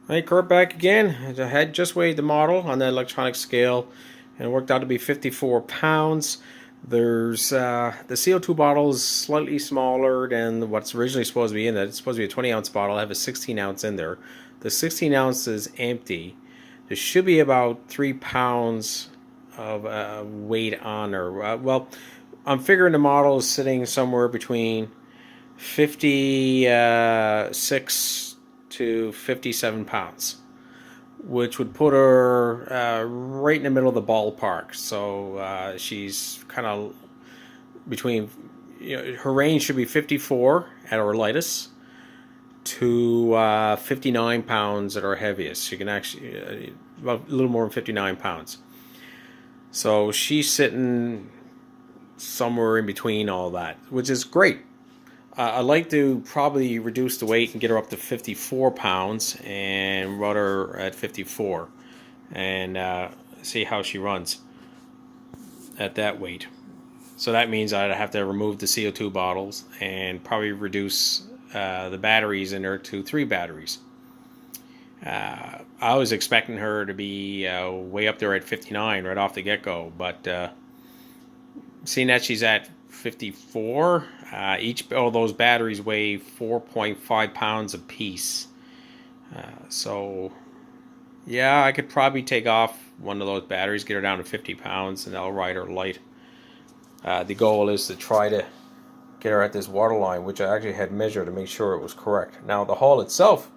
Hey, Kurt, back again. I had just weighed the model on the electronic scale, and it worked out to be 54 pounds. There's the CO2 bottle is slightly smaller than what's originally supposed to be in it. It's supposed to be a 20-ounce bottle. I have a 16-ounce in there. The 16 ounce is empty. There should be about 3 pounds of weight on her. Well, I'm figuring the model is sitting somewhere between 56 to 57 pounds, which would put her right in the middle of the ballpark. So she's kind of between, her range should be 54 at her lightest to 59 pounds at her heaviest. She can actually, about a little more than 59 pounds. So she's sitting somewhere in between all that, which is great. I'd like to probably reduce the weight and get her up to 54 pounds and run her at 54 and see how she runs at that weight. So that means I'd have to remove the CO2 bottles and probably reduce the batteries in her to 3 batteries. I was expecting her to be way up there at 59 right off the get-go, but seeing that she's at 54, each of those batteries weigh 4.5 pounds a piece. So, yeah, I could probably take off one of those batteries, get her down to 50 pounds, and that'll ride her light. The goal is to try to get her at this water line, which I actually had measured to make sure it was correct. Now, the hull itself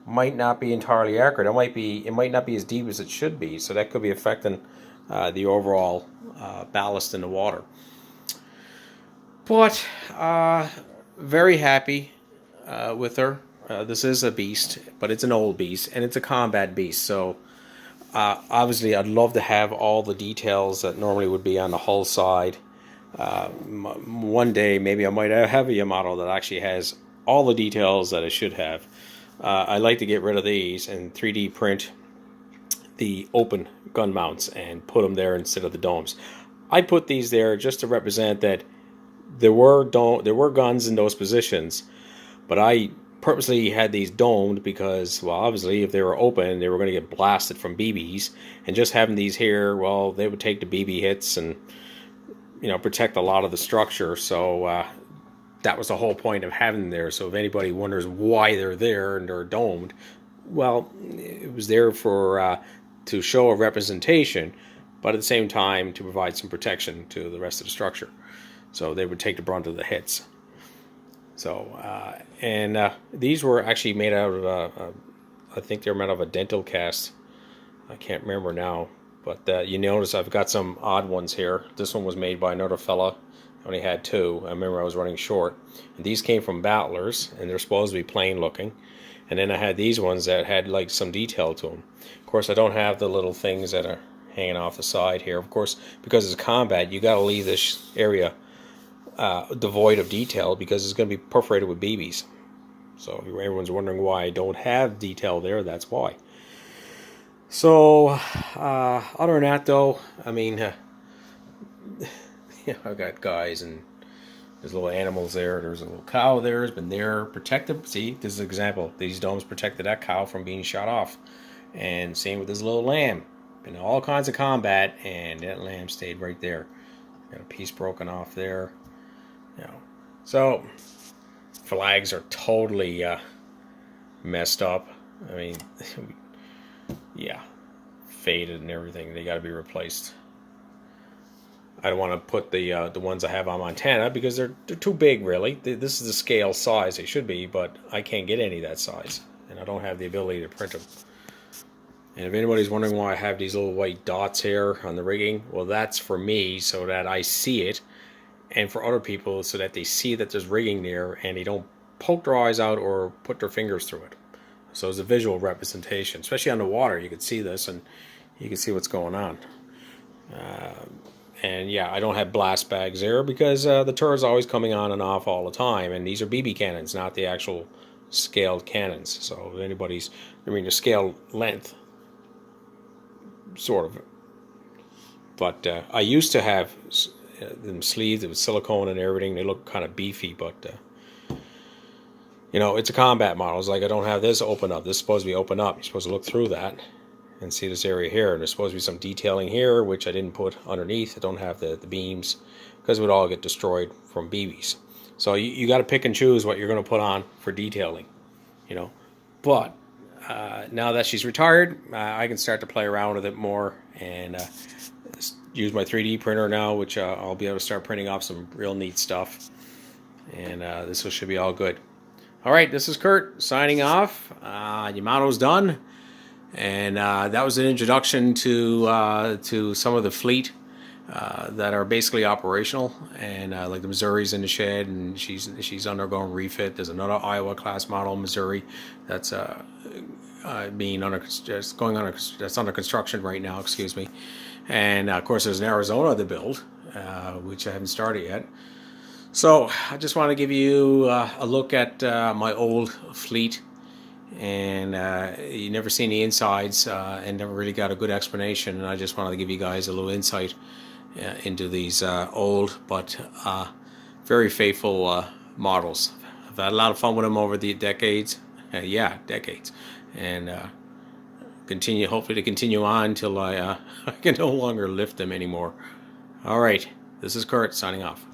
might not be entirely accurate. It might not be as deep as it should be, so that could be affecting the overall ballast in the water. But very happy with her. This is a beast, but it's an old beast, and it's a combat beast. So obviously, I'd love to have all the details that normally would be on the hull side. One day, maybe I might have a Yamato that actually has all the details that it should have. I like to get rid of these and 3D print the open gun mounts and put them there instead of the domes. I put these there just to represent that there were guns in those positions, but I purposely had these domed because, well, obviously if they were open, they were going to get blasted from BBs, and just having these here, well, they would take the BB hits and protect a lot of the structure. So that was the whole point of having them there. So if anybody wonders why they're there and they're domed, well, it was there for to show a representation, but at the same time to provide some protection to the rest of the structure. So they would take the brunt of the hits. So and these were actually made out of I think they were made out of a dental cast. I can't remember now, but you notice I've got some odd ones here. This one was made by another fella. I only had 2. I remember I was running short. And these came from Battlers, and they're supposed to be plain looking. And then I had these ones that had like some detail to them. Of course, I don't have the little things that are hanging off the side here. Of course, because it's combat, you got to leave this area devoid of detail because it's going to be perforated with BBs. So everyone's wondering why I don't have detail there. That's why. So other than that, though, I mean, I've got guys and there's little animals there. There's a little cow there. Has been there protected. See, this is an example. These domes protected that cow from being shot off. And same with this little lamb. Been in all kinds of combat, and that lamb stayed right there. Got a piece broken off there. So flags are totally messed up. I mean, yeah, faded and everything. They got to be replaced. I don't want to put the ones I have on Montana because they're too big, really. This is the scale size they should be, but I can't get any of that size, and I don't have the ability to print them. And if anybody's wondering why I have these little white dots here on the rigging, well, that's for me so that I see it, and for other people so that they see that there's rigging there and they don't poke their eyes out or put their fingers through it. So it's a visual representation, especially on the water. You can see this and you can see what's going on. And yeah, I don't have blast bags there because the turret's always coming on and off all the time, and these are BB cannons, not the actual scaled cannons. So if anybody's, the scale length, sort of. But I used to have them sleeved with silicone and everything. They look kind of beefy, but You know, it's a combat model. It's like I don't have this open up. This is supposed to be open up. You're supposed to look through that and see this area here. And there's supposed to be some detailing here, which I didn't put underneath. I don't have the beams because it would all get destroyed from BBs. So you got to pick and choose what you're going to put on for detailing, you know. But now that she's retired, I can start to play around with it more and use my 3D printer now, which I'll be able to start printing off some real neat stuff. And this should be all good. All right, this is Kurt signing off. Yamato's done, and that was an introduction to some of the fleet that are basically operational, and like the Missouri's in the shed, and she's undergoing refit. There's another Iowa class model Missouri that's being under just going on that's under construction right now. Excuse me, and of course there's an Arizona to build, which I haven't started yet. So I just want to give you a look at my old fleet, and you never seen the insides and never really got a good explanation, and I just wanted to give you guys a little insight into these old but very faithful models. I've had a lot of fun with them over the decades, decades, and hopefully to continue on until I can no longer lift them anymore. All right, this is Kurt signing off.